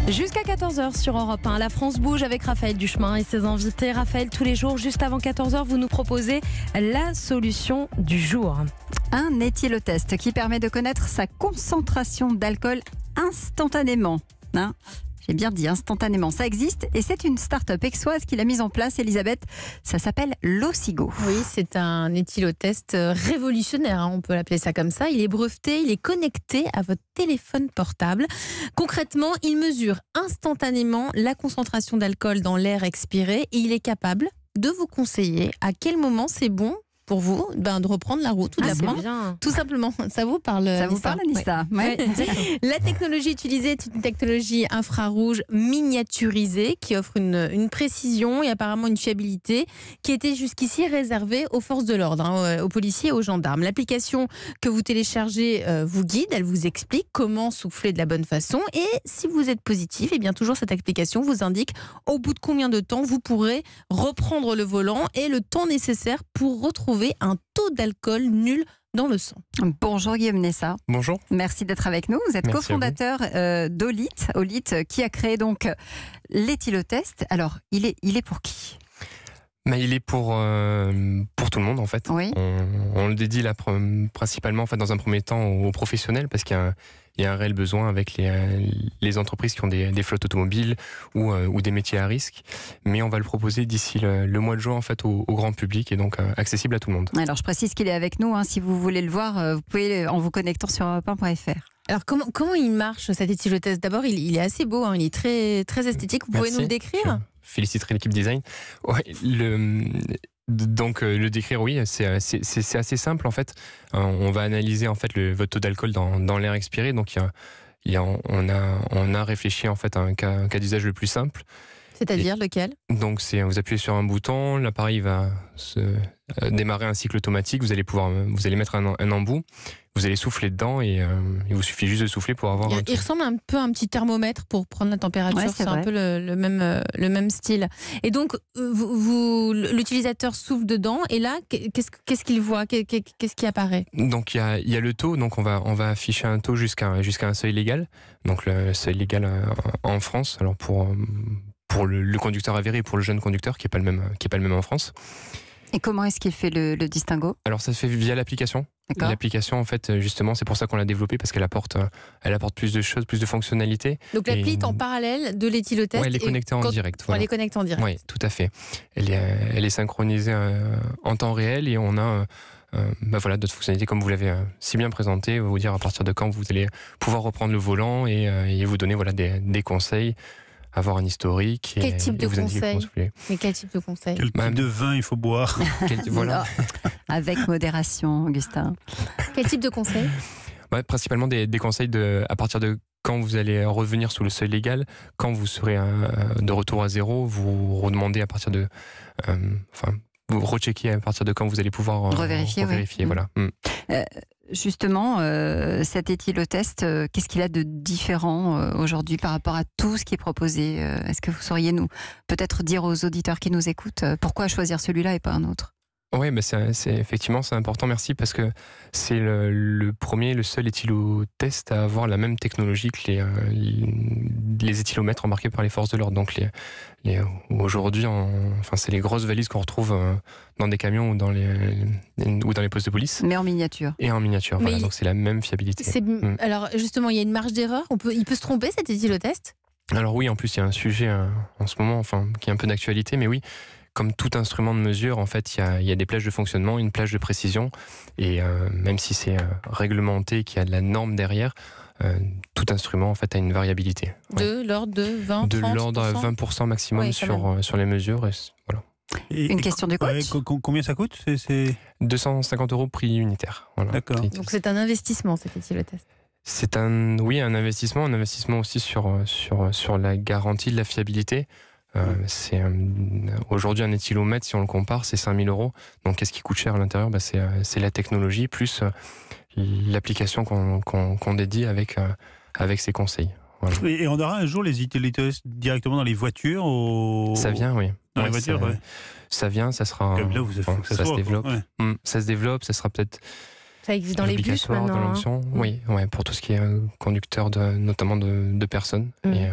Jusqu'à 14h sur Europe 1, la France bouge avec Raphaël Duchemin et ses invités. Raphaël, tous les jours, juste avant 14h, vous nous proposez la solution du jour. Un éthylotest qui permet de connaître sa concentration d'alcool instantanément. J'ai bien dit instantanément, ça existe et c'est une start-up aixoise qui l'a mise en place, Elisabeth. Ça s'appelle l'Ocigo. Oui, c'est un éthylotest révolutionnaire, on peut l'appeler ça comme ça. Il est breveté, il est connecté à votre téléphone portable. Concrètement, il mesure instantanément la concentration d'alcool dans l'air expiré et il est capable de vous conseiller à quel moment c'est bon pour vous de reprendre la route ou de la prendre. Tout simplement. Ça vous parle, Ça vous parle, Anissa? Ouais. La technologie utilisée est une technologie infrarouge miniaturisée qui offre une précision et apparemment une fiabilité qui était jusqu'ici réservée aux forces de l'ordre, aux policiers et aux gendarmes. L'application que vous téléchargez vous guide, elle vous explique comment souffler de la bonne façon et si vous êtes positif, et bien toujours cette application vous indique au bout de combien de temps vous pourrez reprendre le volant et le temps nécessaire pour retrouver un taux d'alcool nul dans le sang. Bonjour Guillaume Nessa. Bonjour. Merci d'être avec nous. Vous êtes cofondateur d'Olite, qui a créé donc l'éthylotest. Alors, il est pour qui ? Il est pour tout le monde en fait. Oui. On le dédie là, principalement en fait, dans un premier temps aux professionnels parce qu'il y a un réel besoin avec les entreprises qui ont des flottes automobiles ou des métiers à risque. Mais on va le proposer d'ici le mois de juin en fait, au grand public et donc accessible à tout le monde. Alors je précise qu'il est avec nous. Si vous voulez le voir, vous pouvez en vous connectant sur europe1.fr. Alors comment il marche cet éthylotest ? D'abord il est assez beau, il est très, très esthétique. Vous pouvez nous le décrire ? Je féliciterai l'équipe design. Ouais, le décrire, oui, c'est assez simple en fait. On va analyser en fait votre taux d'alcool dans l'air expiré. Donc on a réfléchi en fait à un cas d'usage le plus simple. C'est-à-dire lequel ? Donc vous appuyez sur un bouton, l'appareil va démarrer un cycle automatique. Vous allez mettre un embout. Vous allez souffler dedans et il vous suffit juste de souffler pour avoir. Il ressemble un peu à un petit thermomètre pour prendre la température. Ouais, c'est un peu le même style. Et donc, l'utilisateur souffle dedans et là, qu'est-ce qu'il voit ? Qu'est-ce qui apparaît ? Donc il y a le taux. Donc on va afficher un taux jusqu'à un seuil légal. Donc le seuil légal en France. Alors pour le conducteur avéré et pour le jeune conducteur qui est pas le même en France. Et comment est-ce qu'il fait le distinguo ? Alors ça se fait via l'application. D'accord. L'application en fait justement c'est pour ça qu'on l'a développée parce qu'elle apporte plus de choses, plus de fonctionnalités. Donc l'appli est en parrél de l'éthylotest. Ouais, elle est connectée en direct. Voilà. Elle est connectée en direct. Oui, tout à fait. Elle est synchronisée en temps réel et on a d'autres fonctionnalités comme vous l'avez si bien présenté, vous dire à partir de quand vous allez pouvoir reprendre le volant et vous donner des conseils. Avoir un historique. Quel type de conseils ? Mais quel type de conseils ? Quel type de vin il faut boire ? Voilà. Avec modération, Augustin. Quel type de conseils ? Principalement des conseils à partir de quand vous allez revenir sous le seuil légal, quand vous serez de retour à zéro, vous redemandez à partir de... vous recheckez à partir de quand vous allez pouvoir revérifier. Voilà. Justement, cet éthylotest, qu'est-ce qu'il a de différent aujourd'hui par rapport à tout ce qui est proposé ? Est-ce que vous sauriez nous peut-être dire aux auditeurs qui nous écoutent pourquoi choisir celui-là et pas un autre ? Oui, effectivement, c'est important, merci, parce que c'est le seul éthylotest à avoir la même technologie que les éthylomètres embarqués par les forces de l'ordre. Donc aujourd'hui, c'est les grosses valises qu'on retrouve dans des camions ou dans les postes de police. Mais en miniature. Et en miniature, voilà, donc c'est la même fiabilité. Alors justement, il y a une marge d'erreur, il peut se tromper cet éthylotest ? Alors oui, en plus, il y a un sujet en ce moment, qui est un peu d'actualité, mais oui. Comme tout instrument de mesure, en fait, il y a des plages de fonctionnement, une plage de précision, et même si c'est réglementé, qu'il y a de la norme derrière, tout instrument en fait a une variabilité. De l'ordre de 20%. De l'ordre de 20% maximum sur les mesures. Voilà. Une question du coach. Combien ça coûte ? C'est 250 € prix unitaire. Voilà. D'accord. Donc c'est un investissement cet éthylotest. C'est un investissement aussi sur la garantie de la fiabilité. Aujourd'hui un éthylomètre, si on le compare, c'est 5 000 €. Donc qu'est-ce qui coûte cher à l'intérieur ? C'est la technologie plus l'application qu'on dédie avec ses conseils. Voilà. Et on aura un jour les éthylotest directement dans les voitures Ça vient, oui. Dans les voitures, ça vient, ça sera... Comme là, ça se développe. Ouais. Ça se développe, ça sera peut-être... Ça existe dans les bus maintenant. Oui, pour tout ce qui est conducteur notamment de personnes. Et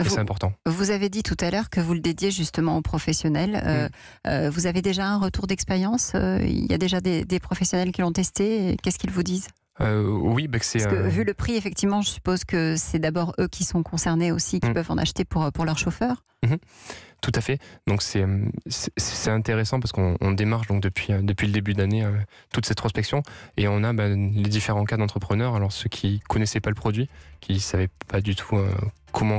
Et c'est important. Vous avez dit tout à l'heure que vous le dédiez justement aux professionnels. Vous avez déjà un retour d'expérience? Il y a déjà des professionnels qui l'ont testé. Qu'est-ce qu'ils vous disent? Oui, c'est... Parce que, vu le prix, effectivement, je suppose que c'est d'abord eux qui sont concernés aussi, qui peuvent en acheter pour leurs chauffeurs. Tout à fait. Donc c'est intéressant parce qu'on démarche donc depuis le début d'année toute cette prospection et on a les différents cas d'entrepreneurs. Alors ceux qui connaissaient pas le produit, qui savaient pas du tout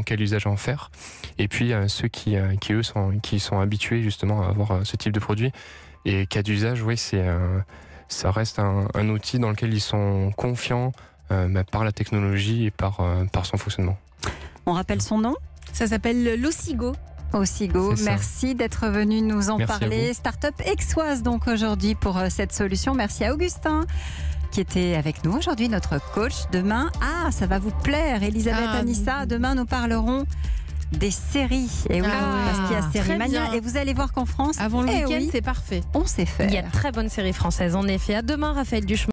quel usage en faire, et puis ceux qui eux sont habitués justement à avoir ce type de produit. Et cas d'usage, oui, ça reste un outil dans lequel ils sont confiants par la technologie et par son fonctionnement. On rappelle son nom? Ça s'appelle l'Osigo. Osigo, merci d'être venu nous en parler. Start-up aixoise donc aujourd'hui pour cette solution. Merci à Augustin qui était avec nous aujourd'hui, notre coach. Demain, ça va vous plaire, Elisabeth, Anissa. Demain, nous parlerons des séries. Et oui, parce qu'il y a Série Mania. Et vous allez voir qu'en France, avant le week-end, c'est parfait. On sait faire. Il y a de très bonnes séries françaises, en effet. À demain, Raphaël Duchemin.